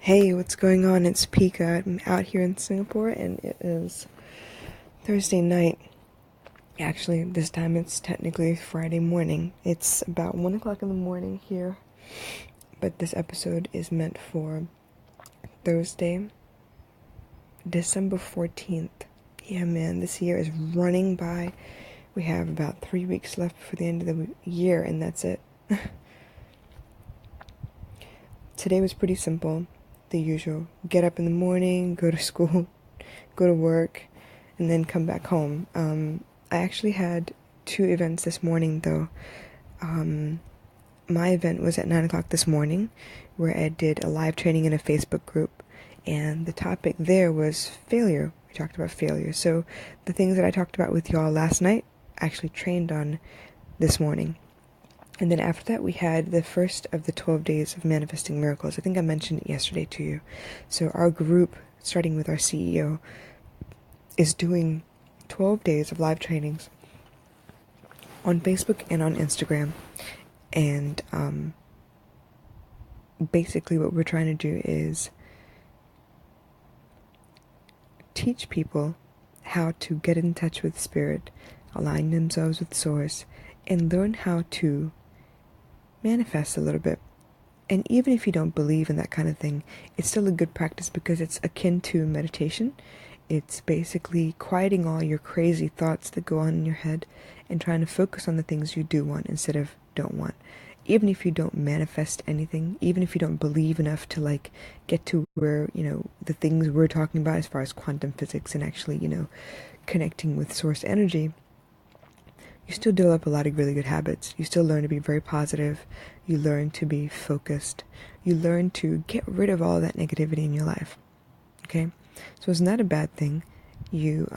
Hey, what's going on? It's Pika. I'm out here in Singapore and it is Thursday night. Actually, this time it's technically Friday morning. It's about 1 o'clock in the morning here, but this episode is meant for Thursday, December 14th. Yeah, man, this year is running by. We have about 3 weeks left for the end of the year, and that's it. Today was pretty simple. The usual get up in the morning, go to school, go to work, and then come back home. I actually had two events this morning though. My event was at 9 o'clock this morning, where I did a live training in a Facebook group, and the topic there was failure. We talked about failure. So the things that I talked about with y'all last night, I actually trained on this morning. And then after that, we had the first of the 12 days of manifesting miracles. I think I mentioned it yesterday to you. So our group, starting with our CEO, is doing 12 days of live trainings on Facebook and on Instagram. And basically what we're trying to do is teach people how to get in touch with spirit, align themselves with source, and learn how to manifest a little bit. And even if you don't believe in that kind of thing, it's still a good practice because it's akin to meditation. It's basically quieting all your crazy thoughts that go on in your head and trying to focus on the things you do want instead of don't want. Even if you don't manifest anything, even if you don't believe enough to get to where, the things we're talking about as far as quantum physics and actually, connecting with source energy, you still develop a lot of really good habits. You still learn to be very positive. You learn to be focused. You learn to get rid of all that negativity in your life. Okay? So it's not a bad thing. You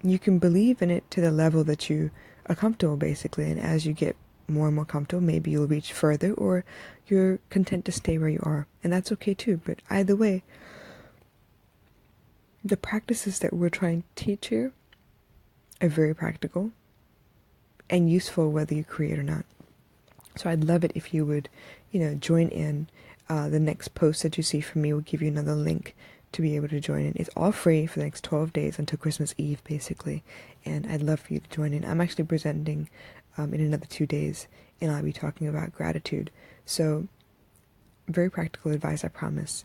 can believe in it to the level that you are comfortable, basically. And as you get more and more comfortable, maybe you'll reach further, or you're content to stay where you are. And that's okay too. But either way, the practices that we're trying to teach here are very practical and useful whether you create or not. So I'd love it if you would, join in. The next post that you see from me will give you another link to be able to join in. It's all free for the next 12 days until Christmas Eve, basically. And I'd love for you to join in. I'm actually presenting in another 2 days, and I'll be talking about gratitude. So very practical advice, I promise.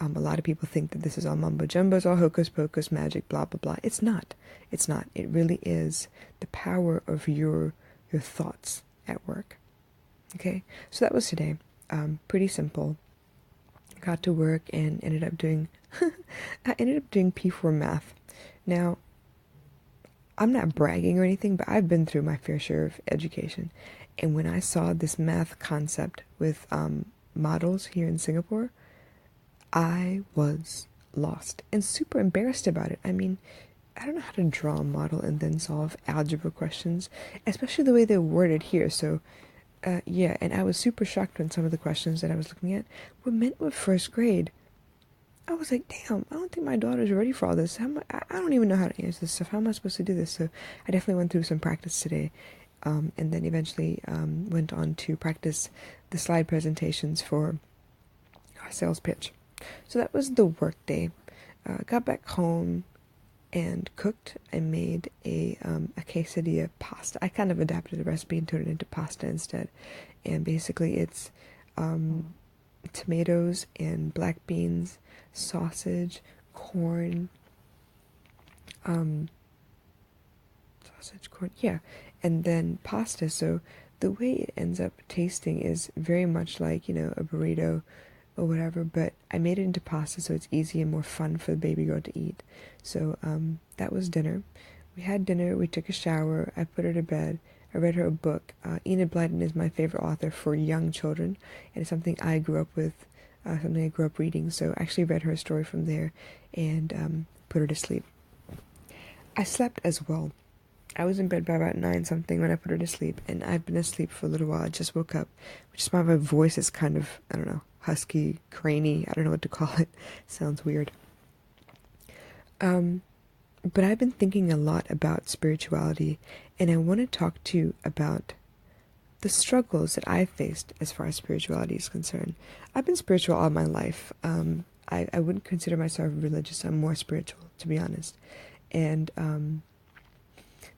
A lot of people think that this is all mumbo jumbo, it's all hocus pocus, magic, blah, blah, blah. It's not. It's not. It really is the power of your thoughts at work. Okay? So that was today. Pretty simple. Got to work and ended up doing P4 math. Now, I'm not bragging or anything, but I've been through my fair share of education. And when I saw this math concept with models here in Singapore, I was lost and super embarrassed about it. I mean, I don't know how to draw a model and then solve algebra questions, especially the way they're worded here. So, yeah, and I was super shocked when some of the questions that I was looking at were meant with first grade. I was like, damn, I don't think my daughter's ready for all this. I don't even know how to answer this stuff. How am I supposed to do this? So I definitely went through some practice today, and then eventually went on to practice the slide presentations for our sales pitch. So that was the work day. Got back home and cooked. I made a quesadilla pasta. I kind of adapted the recipe and turned it into pasta instead. And basically it's tomatoes and black beans, sausage, corn, yeah, and then pasta. So the way it ends up tasting is very much like, a burrito or whatever, but I made it into pasta so it's easy and more fun for the baby girl to eat. So that was dinner. We had dinner, we took a shower, I put her to bed, I read her a book. Enid Blyton is my favorite author for young children, and it's something I grew up with, something I grew up reading, so I actually read her a story from there and put her to sleep. I slept as well. I was in bed by about 9 something when I put her to sleep, and I've been asleep for a little while. I just woke up, which is why my voice is kind of, I don't know, husky, cranny, I don't know what to call it. Sounds weird. But I've been thinking a lot about spirituality, and I want to talk to you about the struggles that I've faced as far as spirituality is concerned. I've been spiritual all my life. I wouldn't consider myself religious. I'm more spiritual, to be honest. And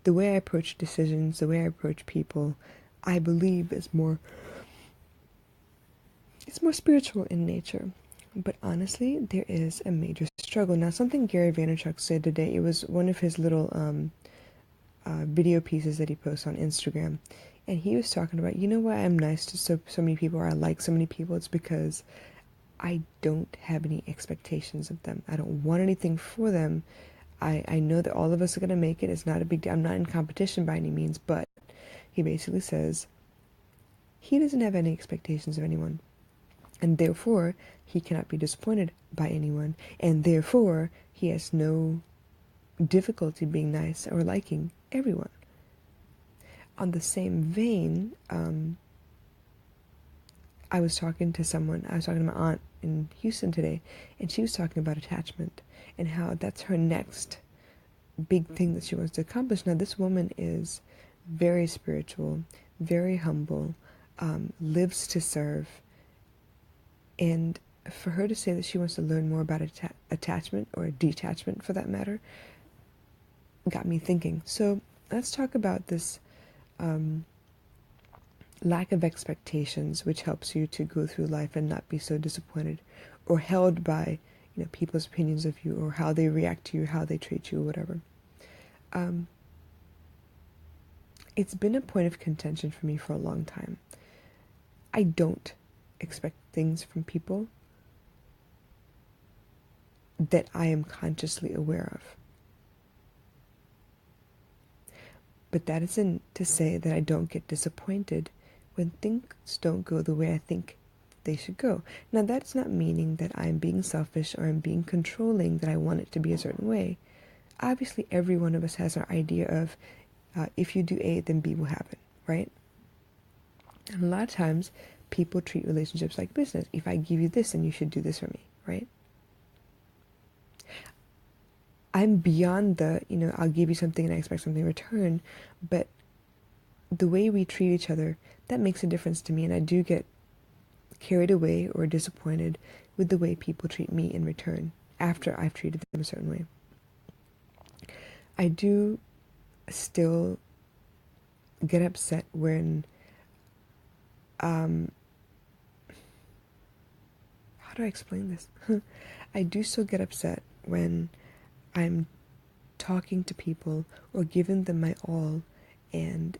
the way I approach decisions, the way I approach people, I believe is more, it's more spiritual in nature. But honestly, there is a major struggle. Now, something Gary Vaynerchuk said today, it was one of his little video pieces that he posts on Instagram. And he was talking about, you know why I'm nice to so many people, or I like so many people? It's because I don't have any expectations of them. I don't want anything for them. I know that all of us are going to make it. It's not a big deal. I'm not in competition by any means, but he basically says he doesn't have any expectations of anyone. And therefore, he cannot be disappointed by anyone. And therefore, he has no difficulty being nice or liking everyone. On the same vein, I was talking to my aunt in Houston today, and she was talking about attachment and how that's her next big thing that she wants to accomplish. Now, this woman is very spiritual, very humble, lives to serve, and for her to say that she wants to learn more about attachment, or detachment for that matter, got me thinking. So let's talk about this lack of expectations, which helps you to go through life and not be so disappointed or held by, people's opinions of you, or how they react to you, how they treat you, whatever. It's been a point of contention for me for a long time. I don't expect things from people that I am consciously aware of. But that isn't to say that I don't get disappointed when things don't go the way I think they should go. Now, that's not meaning that I'm being selfish or I'm being controlling, that I want it to be a certain way. Obviously, every one of us has our idea of if you do A, then B will happen, right? And a lot of times, people treat relationships like business. If I give you this, then you should do this for me, right? I'm beyond the, I'll give you something and I expect something in return, but the way we treat each other, that makes a difference to me, and I do get carried away or disappointed with the way people treat me in return after I've treated them a certain way. I do still get upset when, how do I explain this? I do still get upset when I'm talking to people or giving them my all, and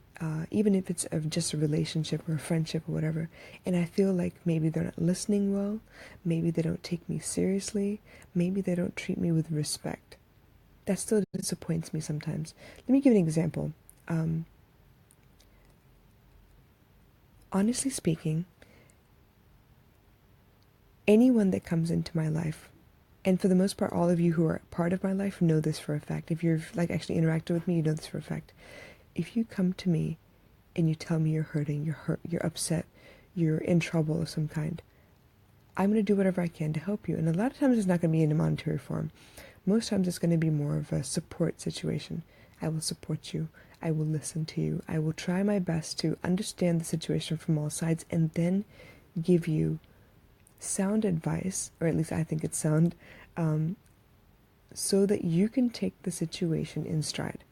even if it's of just a relationship or a friendship or whatever, and I feel like maybe they're not listening well, maybe they don't take me seriously, maybe they don't treat me with respect. That still disappoints me sometimes. Let me give an example. Honestly speaking, anyone that comes into my life, and for the most part, all of you who are part of my life know this for a fact. If you've actually interacted with me, you know this for a fact. If you come to me and you tell me you're hurting, you're upset, you're in trouble of some kind, I'm going to do whatever I can to help you. And a lot of times it's not going to be in a monetary form. Most times it's going to be more of a support situation. I will support you. I will listen to you. I will try my best to understand the situation from all sides and then give you sound advice, or at least I think it's sound, so that you can take the situation in stride.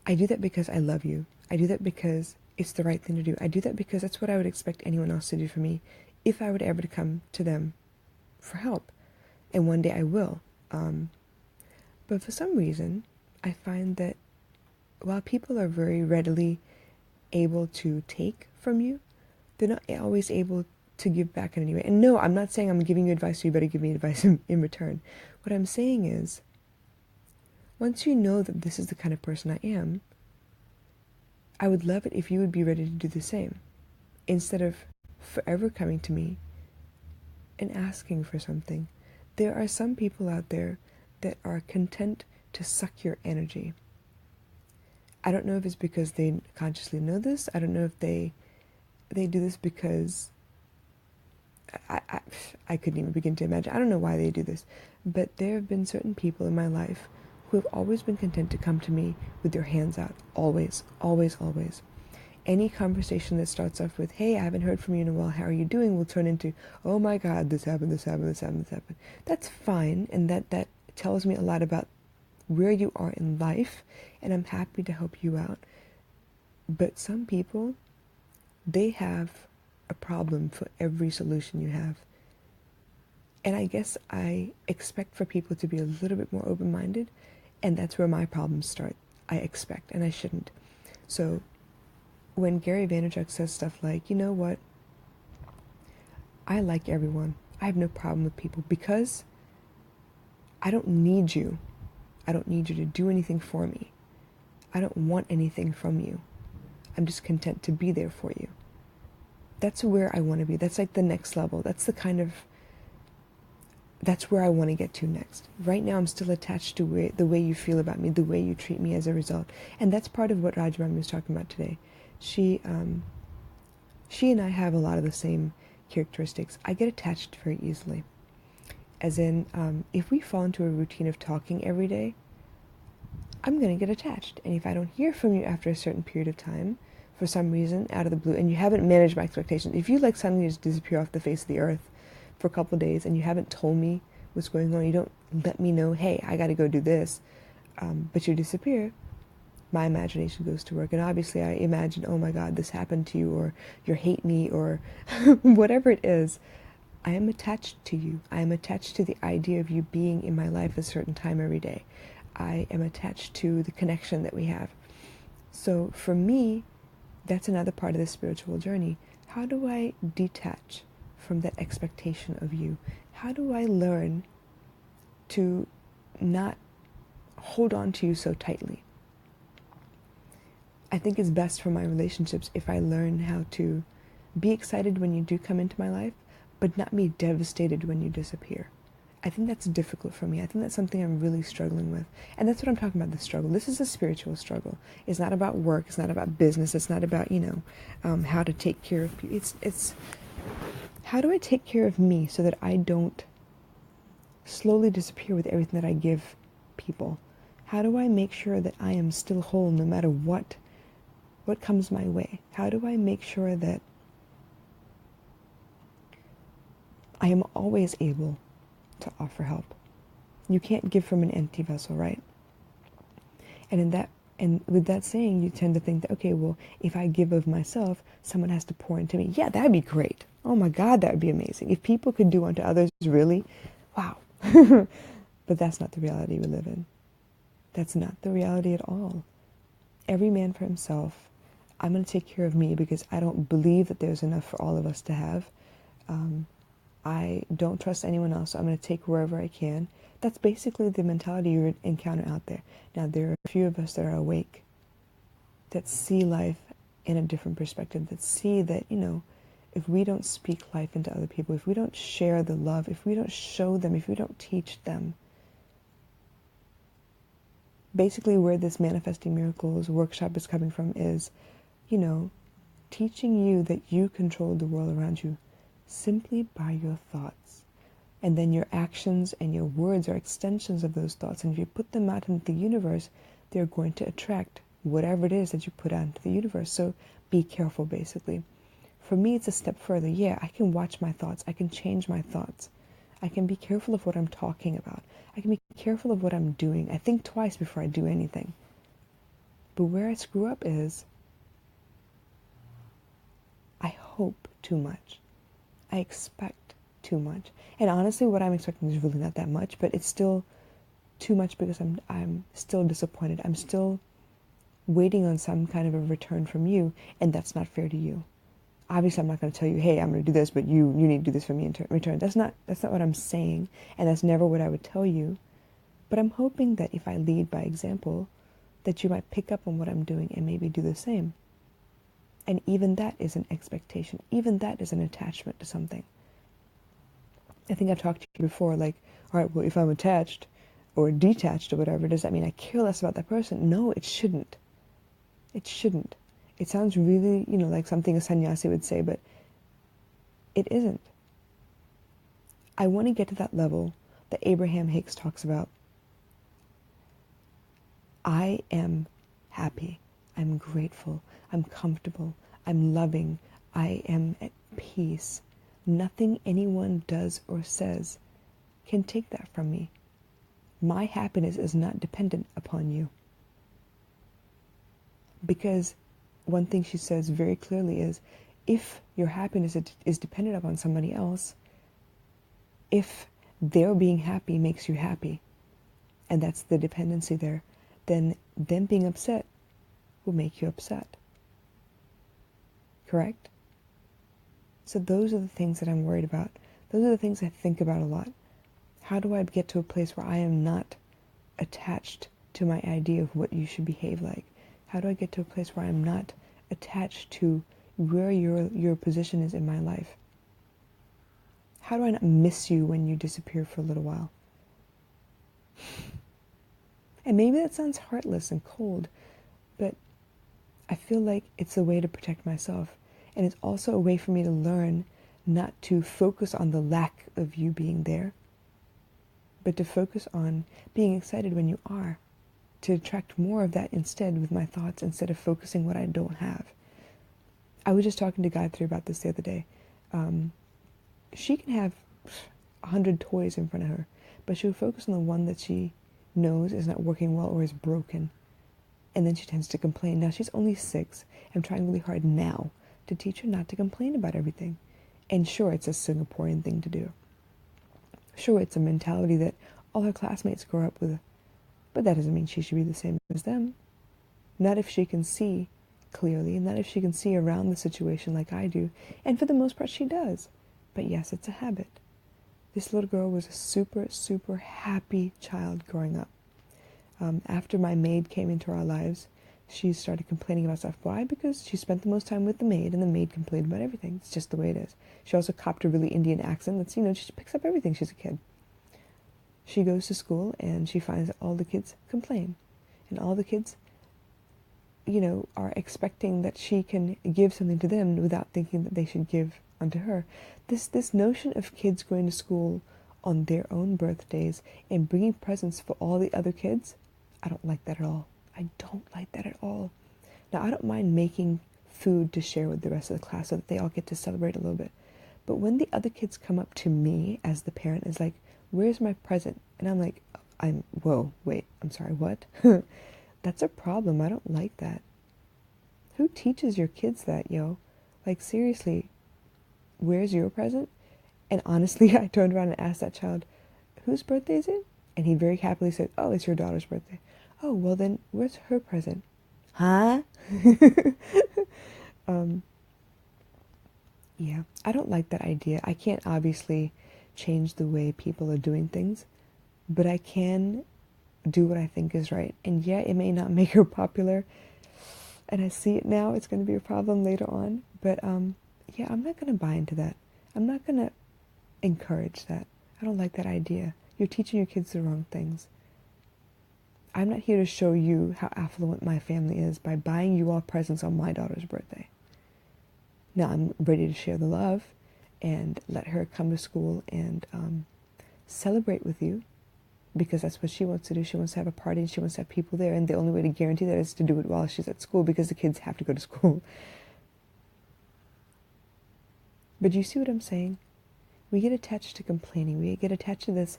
I do that because I love you. I do that because it's the right thing to do. I do that because that's what I would expect anyone else to do for me if I would ever to come to them for help. And one day I will. But for some reason, I find that while people are very readily able to take from you, they're not always able to give back in any way. And no, I'm not saying I'm giving you advice, so you better give me advice in return. What I'm saying is, once you know that this is the kind of person I am, I would love it if you would be ready to do the same, instead of forever coming to me and asking for something. There are some people out there that are content to suck your energy. I don't know if it's because they consciously know this. I don't know if they do this because I couldn't even begin to imagine. I don't know why they do this, but there have been certain people in my life who have always been content to come to me with their hands out. Always, always, always. Any conversation that starts off with, hey, I haven't heard from you in a while, how are you doing, will turn into, oh my God, this happened, this happened, this happened, this happened. That's fine, and that tells me a lot about where you are in life, and I'm happy to help you out. But some people, they have a problem for every solution you have. And I guess I expect for people to be a little bit more open-minded, and that's where my problems start. I expect, and I shouldn't. So when Gary Vaynerchuk says stuff like, you know what, I like everyone. I have no problem with people because I don't need you. I don't need you to do anything for me. I don't want anything from you. I'm just content to be there for you. That's where I want to be. That's like the next level. That's where I want to get to next. Right now, I'm still attached to the way you feel about me, the way you treat me as a result. And that's part of what Rajmami was talking about today. She and I have a lot of the same characteristics. I get attached very easily. As in, if we fall into a routine of talking every day, I'm going to get attached. And if I don't hear from you after a certain period of time, for some reason, out of the blue, and you haven't managed my expectations, if you like suddenly just disappear off the face of the earth for a couple of days and you haven't told me what's going on, you don't let me know, hey, I got to go do this, but you disappear, my imagination goes to work. And obviously I imagine, oh my God, this happened to you, or you hate me, or whatever it is. I am attached to you. I am attached to the idea of you being in my life a certain time every day. I am attached to the connection that we have. So for me, that's another part of the spiritual journey. How do I detach from that expectation of you? How do I learn to not hold on to you so tightly? I think it's best for my relationships if I learn how to be excited when you do come into my life, but not be devastated when you disappear. I think that's difficult for me. I think that's something I'm really struggling with. And that's what I'm talking about, the struggle. This is a spiritual struggle. It's not about work. It's not about business. It's not about, how to take care of people. It's how do I take care of me so that I don't slowly disappear with everything that I give people? How do I make sure that I am still whole no matter what comes my way? How do I make sure that I am always able to offer help? You can't give from an empty vessel, right? And with that saying, you tend to think that, okay, well, if I give of myself, someone has to pour into me. Yeah, that'd be great. Oh my God, that would be amazing. If people could do unto others, really, wow. But that's not the reality we live in. That's not the reality at all. Every man for himself. I'm going to take care of me because I don't believe that there's enough for all of us to have. I don't trust anyone else, so I'm going to take wherever I can. That's basically the mentality you encounter out there. Now, there are a few of us that are awake, that see life in a different perspective, that see that, if we don't speak life into other people, if we don't share the love, if we don't show them, if we don't teach them, basically where this Manifesting Miracles workshop is coming from is, teaching you that you control the world around you simply by your thoughts. And then your actions and your words are extensions of those thoughts. And if you put them out into the universe, they're going to attract whatever it is that you put out into the universe. So be careful, basically. For me, it's a step further. Yeah, I can watch my thoughts. I can change my thoughts. I can be careful of what I'm talking about. I can be careful of what I'm doing. I think twice before I do anything. But where I screw up is I hope too much. I expect too much. And honestly, what I'm expecting is really not that much, but it's still too much because I'm still disappointed. I'm still waiting on some kind of a return from you, and that's not fair to you. Obviously, I'm not going to tell you, hey, I'm going to do this, but you need to do this for me in return. That's not what I'm saying, and that's never what I would tell you. But I'm hoping that if I lead by example, that you might pick up on what I'm doing and maybe do the same. And even that is an expectation. Even that is an attachment to something. I think I've talked to you before, like, all right, well, if I'm attached or detached or whatever, does that mean I care less about that person? No, it shouldn't. It shouldn't. It sounds really, like something a sannyasi would say, but it isn't. I want to get to that level that Abraham Hicks talks about. I am happy. I'm grateful, I'm comfortable, I'm loving, I am at peace. Nothing anyone does or says can take that from me. My happiness is not dependent upon you. Because one thing she says very clearly is, if your happiness is dependent upon somebody else, if their being happy makes you happy, and that's the dependency there, then them being upset will make you upset. Correct? So those are the things that I'm worried about. Those are the things I think about a lot. How do I get to a place where I am not attached to my idea of what you should behave like? How do I get to a place where I'm not attached to where your position is in my life? How do I not miss you when you disappear for a little while? And maybe that sounds heartless and cold, but I feel like it's a way to protect myself. And it's also a way for me to learn not to focus on the lack of you being there, but to focus on being excited when you are, to attract more of that instead with my thoughts, instead of focusing what I don't have. I was just talking to Gayatri about this the other day. She can have 100 toys in front of her, but she'll focus on the one that she knows is not working well or is broken. And then she tends to complain. Now, she's only 6. I'm trying really hard now to teach her not to complain about everything. And sure, it's a Singaporean thing to do. Sure, it's a mentality that all her classmates grow up with, but that doesn't mean she should be the same as them. Not if she can see clearly, not if she can see around the situation like I do. And for the most part, she does. But yes, it's a habit. This little girl was a super, super happy child growing up. After my maid came into our lives, she started complaining about stuff. Why? Because she spent the most time with the maid, and the maid complained about everything. It's just the way it is. She also copped a really Indian accent. That's, she picks up everything. She's a kid. She goes to school, and she finds that all the kids complain. And all the kids, are expecting that she can give something to them without thinking that they should give unto her. This notion of kids going to school on their own birthdays and bringing presents for all the other kids, I don't like that at all. I don't like that at all. Now, I don't mind making food to share with the rest of the class so that they all get to celebrate a little bit. But when the other kids come up to me as the parent is like, where's my present? And I'm like, whoa, wait, I'm sorry, what? That's a problem. I don't like that. Who teaches your kids that, yo? Like, seriously, where's your present? And honestly, I turned around and asked that child, whose birthday is it? And he very happily said, oh, it's your daughter's birthday. Oh, well then, where's her present? Huh? Yeah, I don't like that idea. I can't obviously change the way people are doing things, but I can do what I think is right. And yeah, it may not make her popular, and I see it now. It's going to be a problem later on. But yeah, I'm not going to buy into that. I'm not going to encourage that. I don't like that idea. You're teaching your kids the wrong things. I'm not here to show you how affluent my family is by buying you all presents on my daughter's birthday. Now, I'm ready to share the love and let her come to school and celebrate with you, because that's what she wants to do. She wants to have a party and she wants to have people there, and the only way to guarantee that is to do it while she's at school, because the kids have to go to school. But you see what I'm saying? We get attached to complaining. We get attached to this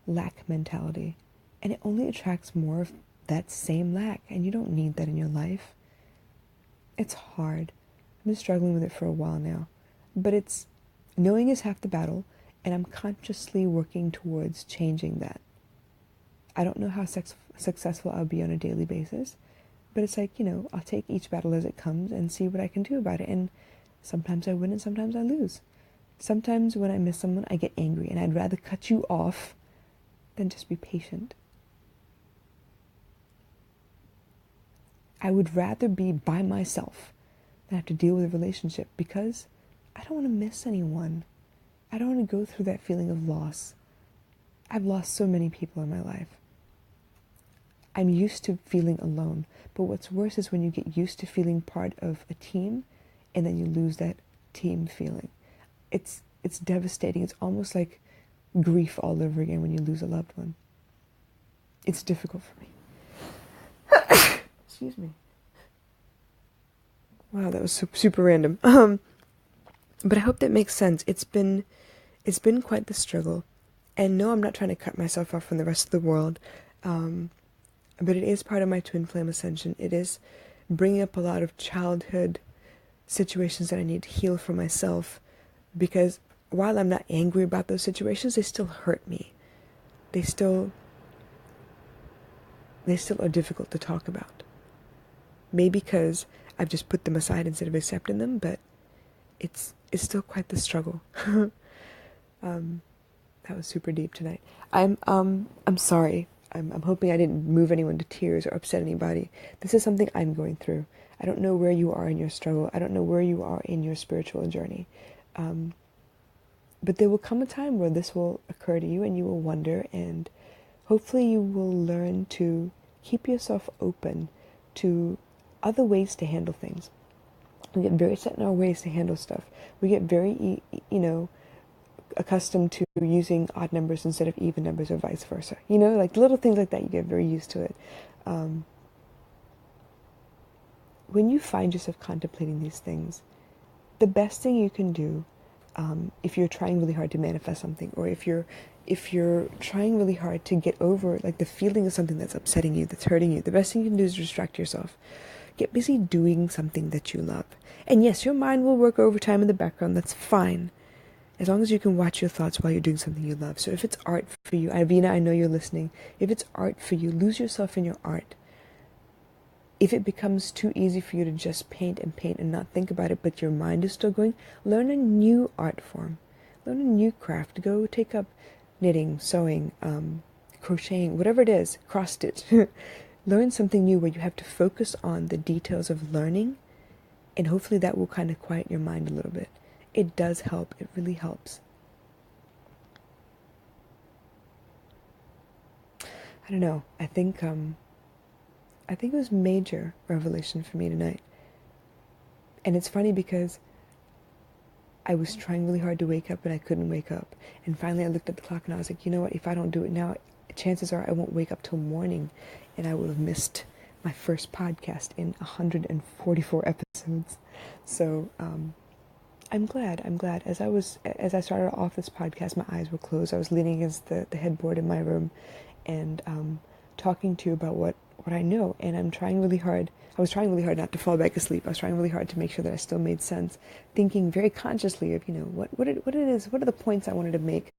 lack mentality, and it only attracts more of that same lack, and you don't need that in your life. It's hard. I've been struggling with it for a while now, but it's knowing is half the battle, and I'm consciously working towards changing that. I don't know how successful I'll be on a daily basis, but it's like, I'll take each battle as it comes and see what I can do about it. And sometimes I win and sometimes I lose. Sometimes when I miss someone, I get angry, and I'd rather cut you off than just be patient. I would rather be by myself than have to deal with a relationship, because I don't want to miss anyone. I don't want to go through that feeling of loss. I've lost so many people in my life. I'm used to feeling alone, but what's worse is when you get used to feeling part of a team and then you lose that team feeling. It's devastating. It's almost like grief all over again when you lose a loved one. It's difficult for me. Excuse me. Wow, that was super random. But I hope that makes sense. It's been quite the struggle. And no, I'm not trying to cut myself off from the rest of the world. Um, but it is part of my twin flame ascension. It is bringing up a lot of childhood situations that I need to heal for myself, because while I'm not angry about those situations, they still hurt me. They still are difficult to talk about. Maybe because I've just put them aside instead of accepting them, but it's still quite the struggle. um, that was super deep tonight. I'm sorry. I'm hoping I didn't move anyone to tears or upset anybody. This is something I'm going through. I don't know where you are in your struggle. I don't know where you are in your spiritual journey. But there will come a time where this will occur to you and you will wonder, and hopefully you will learn to keep yourself open to other ways to handle things. We get very set in our ways to handle stuff. We get very, accustomed to using odd numbers instead of even numbers or vice versa. Like little things like that, you get very used to it. When you find yourself contemplating these things, the best thing you can do, if you're trying really hard to manifest something, or if you're trying really hard to get over like the feeling of something that's upsetting you, that's hurting you, the best thing you can do is distract yourself. Get busy doing something that you love. And yes, your mind will work overtime in the background. That's fine, as long as you can watch your thoughts while you're doing something you love. So if it's art for you, Ivina, I know you're listening. If it's art for you, lose yourself in your art. If it becomes too easy for you to just paint and not think about it, but your mind is still going, learn a new art form. Learn a new craft. Go take up knitting, sewing, crocheting, whatever it is, cross stitch. Learn something new where you have to focus on the details of learning, and hopefully that will kind of quiet your mind a little bit. It does help. It really helps. I don't know. I think it was major revelation for me tonight. And it's funny because I was trying really hard to wake up and I couldn't wake up. And finally I looked at the clock and I was like, you know what, if I don't do it now, chances are I won't wake up till morning and I will have missed my first podcast in 144 episodes. So I'm glad. As I started off this podcast, my eyes were closed. I was leaning against the headboard in my room and talking to you about what I know. And I was trying really hard not to fall back asleep. I was trying really hard to make sure that I still made sense, thinking very consciously of, what are the points I wanted to make.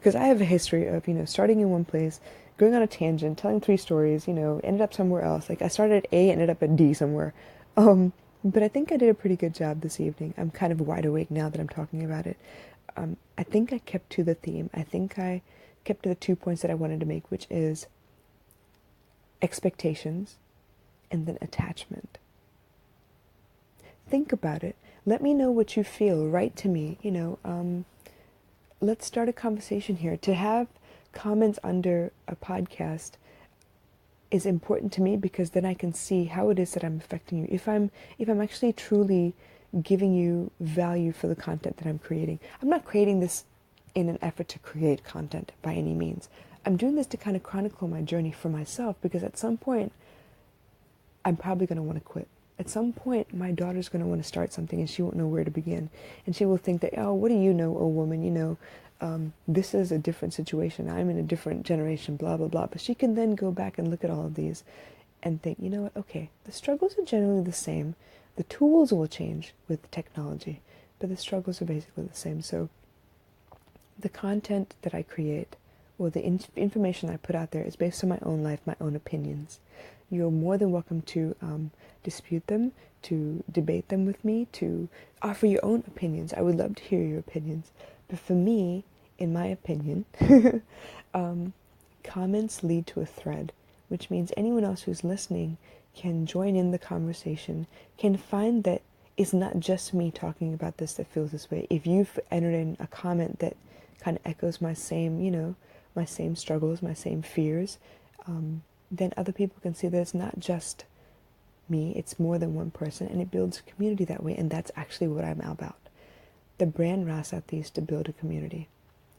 Because I have a history of, starting in one place, going on a tangent, telling 3 stories, ended up somewhere else. Like I started at A, ended up at D somewhere. But I think I did a pretty good job this evening. I'm kind of wide awake now that I'm talking about it. I think I kept to the theme. I think I kept to the 2 points that I wanted to make, which is expectations and then attachment. Think about it. Let me know what you feel. Write to me. Let's start a conversation here. To have comments under a podcast is important to me because then I can see how it is that I'm affecting you. If I'm actually truly giving you value for the content that I'm creating. I'm not creating this in an effort to create content by any means. I'm doing this to kind of chronicle my journey for myself, because at some point I'm probably going to want to quit. At some point my daughter's going to want to start something and she won't know where to begin. And she will think that, oh, what do you know, old woman? This is a different situation. I'm in a different generation, blah, blah, blah. But she can then go back and look at all of these and think, you know what, okay, the struggles are generally the same. The tools will change with technology, but the struggles are basically the same. So the content that I create, or the information I put out there, is based on my own life, my own opinions. You're more than welcome to dispute them, to debate them with me, to offer your own opinions. I would love to hear your opinions. But for me, in my opinion, comments lead to a thread, which means anyone else who's listening can join in the conversation, can find that it's not just me talking about this that feels this way. If you've entered in a comment that kind of echoes my same, my same struggles, my same fears, then other people can see that it's not just me, it's more than one person, and it builds a community that way, and that's actually what I'm about. The brand Rasathi is to build a community.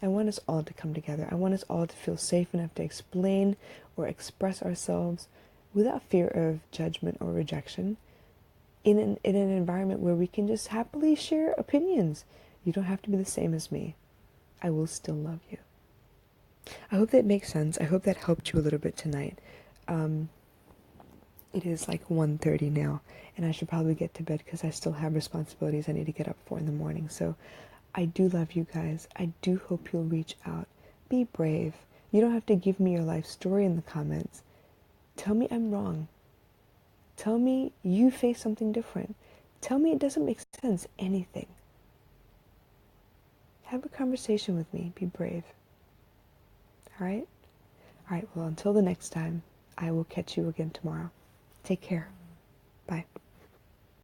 I want us all to come together. I want us all to feel safe enough to explain or express ourselves without fear of judgment or rejection. in an environment where we can just happily share opinions. You don't have to be the same as me. I will still love you. I hope that makes sense. I hope that helped you a little bit tonight. It is like 1:30 now, and I should probably get to bed because I still have responsibilities I need to get up for in the morning. So I do love you guys. I do hope you'll reach out. Be brave. You don't have to give me your life story in the comments. Tell me I'm wrong. Tell me you face something different. Tell me it doesn't make sense. Anything. Have a conversation with me. Be brave. All right? All right, well, until the next time, I will catch you again tomorrow. Take care. Bye.